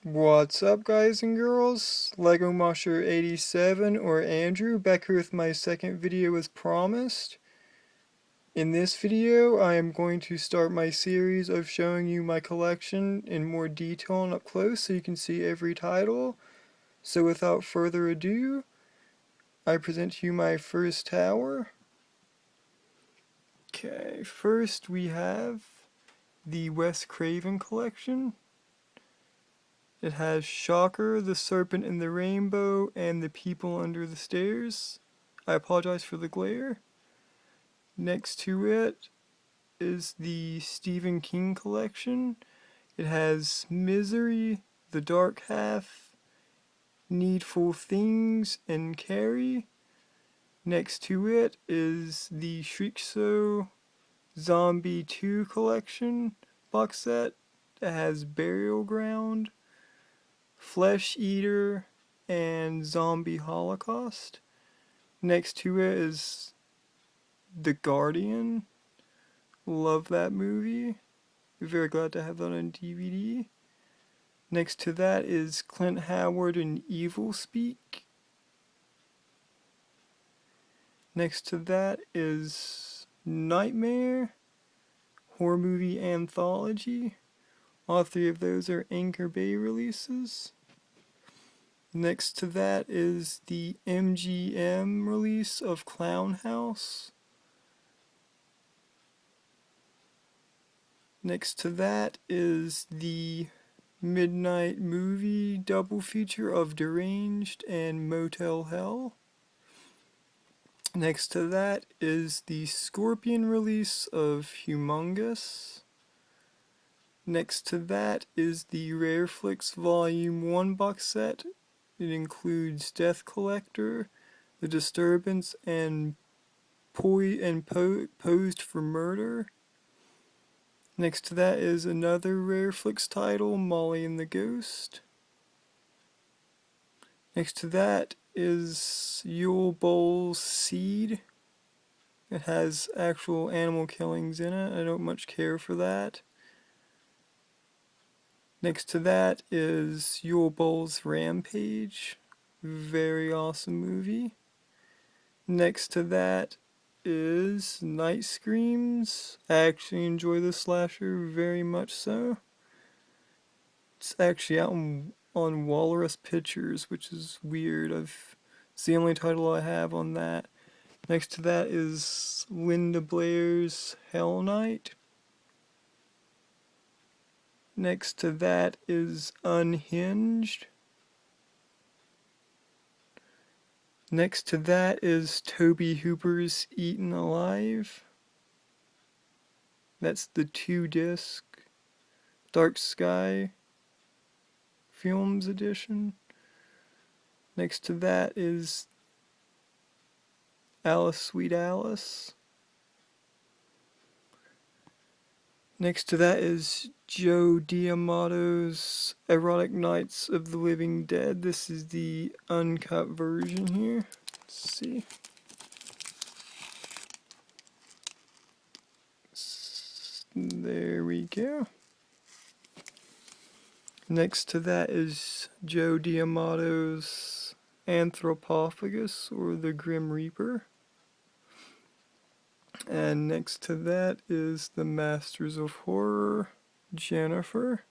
What's up, guys and girls? Lego Mosher 87 or Andrew back here with my second video as promised. In this video, I am going to start my series of showing you my collection in more detail and up close so you can see every title. So without further ado, I present to you my first tower. Okay, first we have the Wes Craven collection. It has Shocker, the Serpent in the Rainbow, and the People Under the Stairs. I apologize for the glare. Next to it is the Stephen King collection. It has Misery, The Dark Half, Needful Things, and Carrie. Next to it is the Shriek Show Zombie 2 collection box set. It has Burial Ground, Flesh Eater, and Zombie Holocaust. Next to it is The Guardian. Love that movie. Very glad to have that on DVD. Next to that is Clint Howard and Evil Speak. Next to that is Nightmare, horror movie anthology. All three of those are Anchor Bay releases. Next to that is the MGM release of Clown House. Next to that is the Midnight Movie double feature of Deranged and Motel Hell. Next to that is the Scorpion release of Humongous. Next to that is the Rare Flicks Volume 1 box set. It includes Death Collector, The Disturbance, and Posed for Murder. Next to that is another Rare Flicks title, Molly and the Ghost. Next to that is Yule Bowl's Seed. It has actual animal killings in it. I don't much care for that. Next to that is Yule Bowl's Rampage. Very awesome movie. Next to that is Night Screams. I actually enjoy this slasher very much so. It's actually out on Walrus Pictures, which is weird. It's the only title I have on that. Next to that is Linda Blair's Hell Night. Next to that is Unhinged. Next to that is Toby Hooper's Eaten Alive. That's the 2-disc Dark Sky Films edition. Next to that is Alice Sweet Alice. Next to that is Joe D'Amato's Erotic Nights of the Living Dead. This is the uncut version here. Let's see. There we go. Next to that is Joe D'Amato's Anthropophagus, or the Grim Reaper. And next to that is the Masters of Horror, Jennifer.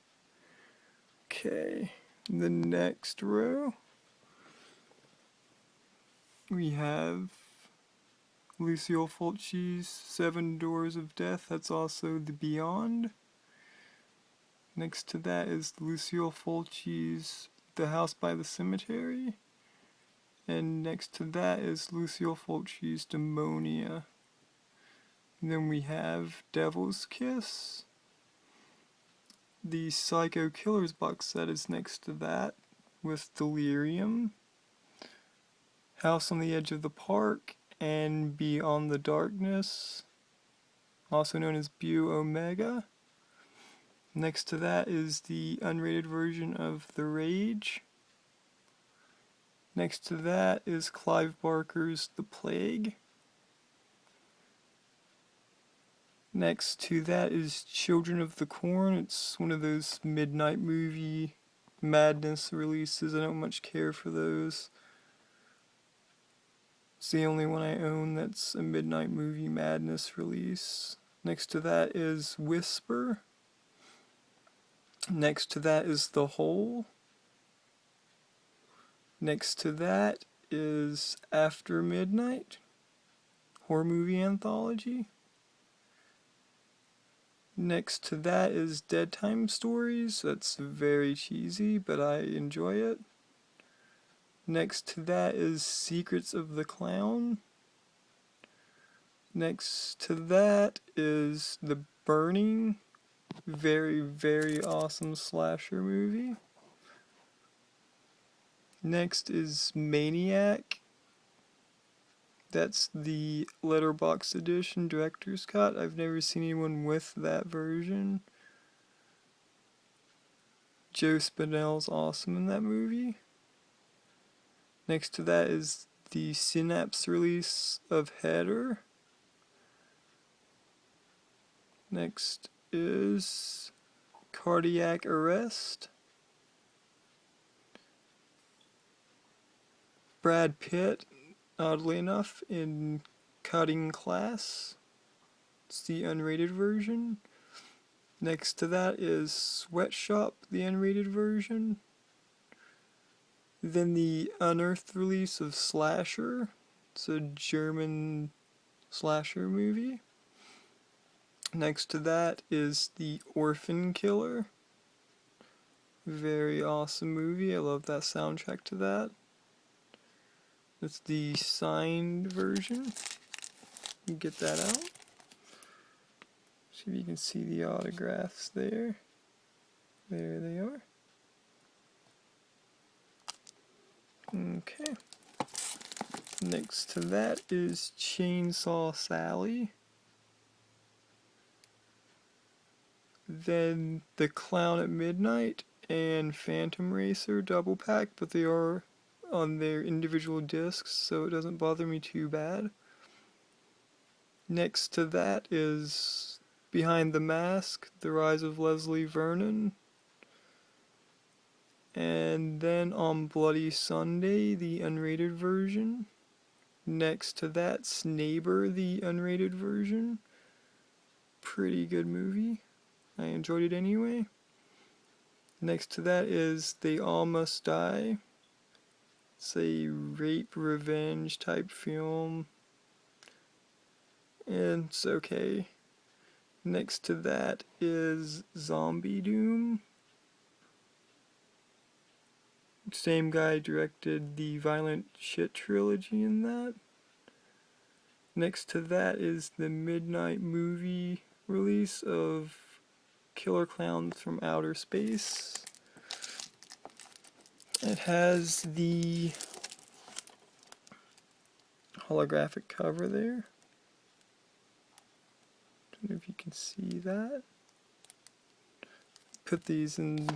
Okay, the next row we have Lucille Fulci's Seven Doors of Death. That's also the Beyond. Next to that is Lucille Fulci's The House by the Cemetery. And next to that is Lucille Fulci's Demonia. And then we have Devil's Kiss. The Psycho Killers box set is next to that, with Delirium, House on the Edge of the Park, and Beyond the Darkness, also known as Bu Omega. Next to that is the unrated version of The Rage. Next to that is Clive Barker's The Plague. Next to that is Children of the Corn. It's one of those midnight movie Madness releases. I don't much care for those. It's the only one I own that's a Midnight Movie Madness release. Next to that is Whisper. Next to that is The Hole. Next to that is After Midnight, horror movie anthology. Next to that is Dead Time Stories. That's very cheesy, but I enjoy it. Next to that is Secrets of the Clown. Next to that is The Burning. Very, very awesome slasher movie. Next is Maniac. That's the Letterboxd edition director's cut. I've never seen anyone with that version. Joe Spinell's awesome in that movie. Next to that is the Synapse release of Header. Next is Cardiac Arrest. Brad Pitt, oddly enough, in Cutting Class. It's the unrated version. Next to that is Sweatshop, the unrated version. Then the unearthed release of Slasher. It's a German slasher movie. Next to that is The Orphan Killer. Very awesome movie. I love that soundtrack to that. It's the signed version. Get that out. See if you can see the autographs there. There they are. Okay. Next to that is Chainsaw Sally. Then The Clown at Midnight and Phantom Racer double pack, but they are on their individual discs, so it doesn't bother me too bad. Next to that is Behind the Mask, The Rise of Leslie Vernon. And then on Bloody Sunday, the unrated version. Next to that's Neighbor, the unrated version. Pretty good movie. I enjoyed it anyway. Next to that is They All Must Die. It's a rape revenge type film. And it's okay. Next to that is Zombie Doom. Same guy directed the Violent Shit trilogy in that. Next to that is the Midnight Movie release of Killer Clowns from Outer Space. It has the holographic cover there. Don't know if you can see that. Put these in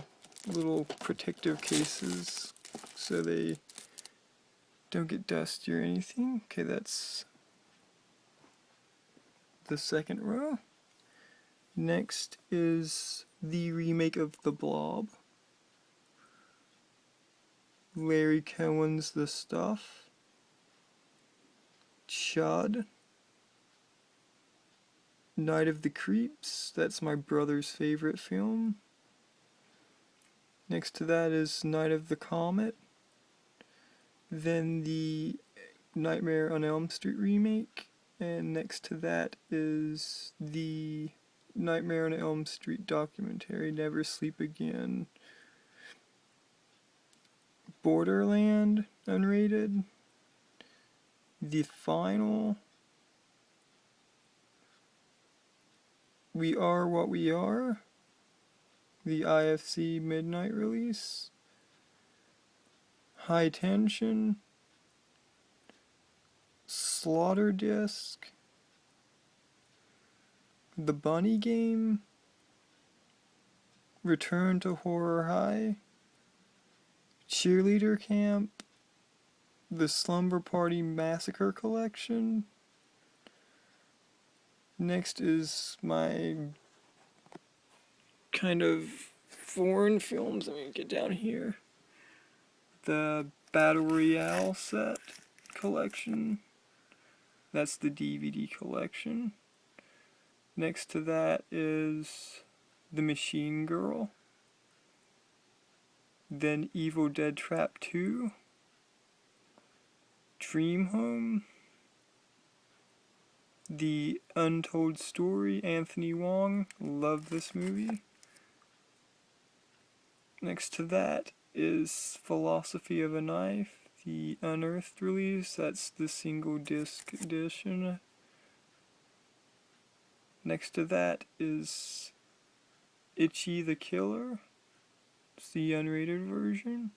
little protective cases so they don't get dusty or anything. Okay, that's the second row. Next is the remake of The Blob. Larry Cohen's The Stuff. Chud. Night of the Creeps. That's my brother's favorite film. Next to that is Night of the Comet. Then the Nightmare on Elm Street remake. And next to that is the Nightmare on Elm Street documentary, Never Sleep Again. Borderland, unrated. The Final. We Are What We Are. The IFC Midnight release. High Tension. Slaughter Disc. The Bunny Game. Return to Horror High. Cheerleader Camp. The Slumber Party Massacre Collection. Next is my kind of foreign films. Let me get down here. The Battle Royale set collection. That's the DVD collection. Next to that is The Machine Girl. Then Evil Dead Trap 2. Dream Home. The Untold Story, Anthony Wong. Love this movie. Next to that is Philosophy of a Knife, the Unearthed release. That's the single disc edition. Next to that is Itchy the Killer. It's the unrated version.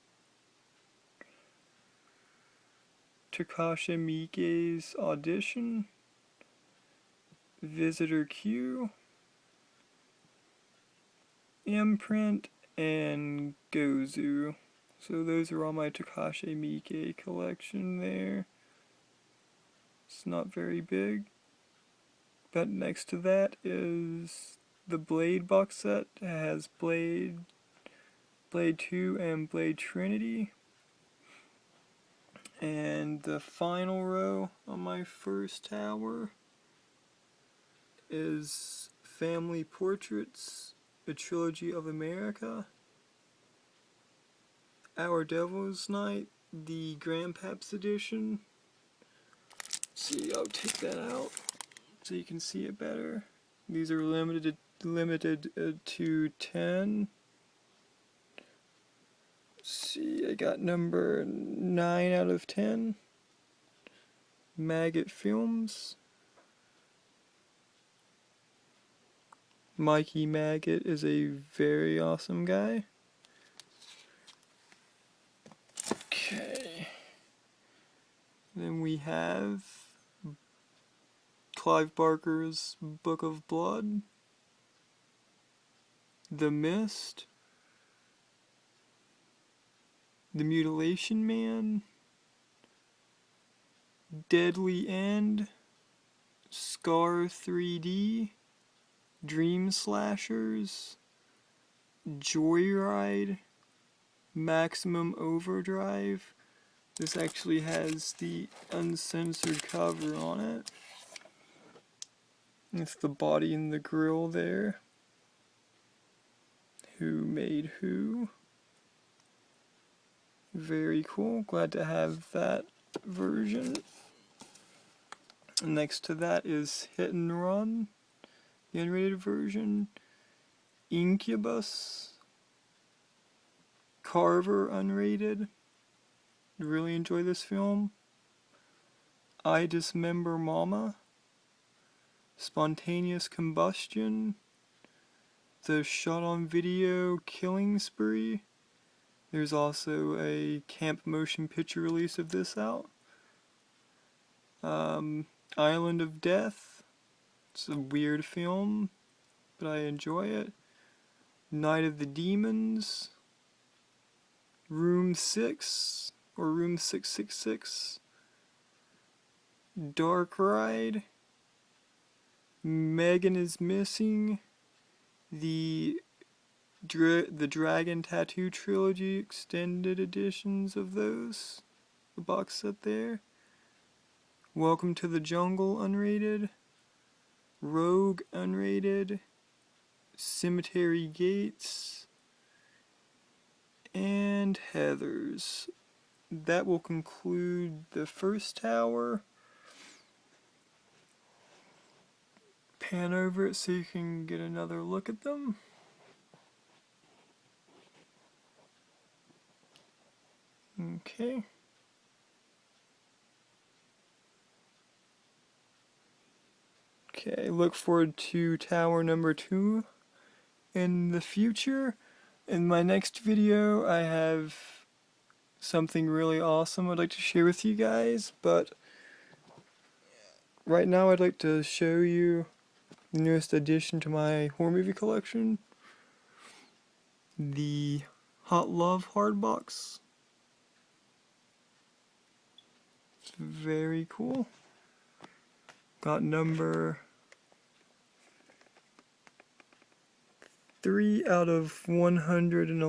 Takashi Miike's Audition. Visitor Q. Imprint, and Gozu. So those are all my Takashi Miike collection there. It's not very big. But next to that is the Blade box set. It has Blade 2, and Blade Trinity. And the final row on my first tower is Family Portraits, A Trilogy of America. Our Devil's Night, the Grandpaps edition. See, I'll take that out so you can see it better. These are limited to 10. Let's see, I got number 9 out of 10. Maggot Films. Mikey Maggot is a very awesome guy. Okay. Then we have Clive Barker's Book of Blood. The Mist. The Mutilation Man. Deadly End. Scar 3D. Dream Slashers. Joyride. Maximum Overdrive. This actually has the uncensored cover on it. It's the body and the grill there. Who made who? Very cool. Glad to have that version. Next to that is Hit and Run, the unrated version. Incubus. Carver unrated. Really enjoy this film. I Dismember Mama. Spontaneous Combustion. The Shot on Video Killing Spree. There's also a camp motion picture release of this out. Island of Death. It's a weird film, but I enjoy it. Night of the Demons. Room 6, or Room 666. Dark Ride. Megan is Missing. The Dragon Tattoo Trilogy extended editions of those. The box set there. Welcome to the Jungle unrated. Rogue unrated. Cemetery Gates. And Heathers. That will conclude the first tower. Pan over it so you can get another look at them. Okay. Okay, look forward to tower number 2 in the future. In my next video, I have something really awesome I'd like to share with you guys, but right now I'd like to show you the newest addition to my horror movie collection, the Hot Love hardbox. It's very cool. Got number 3 out of 111.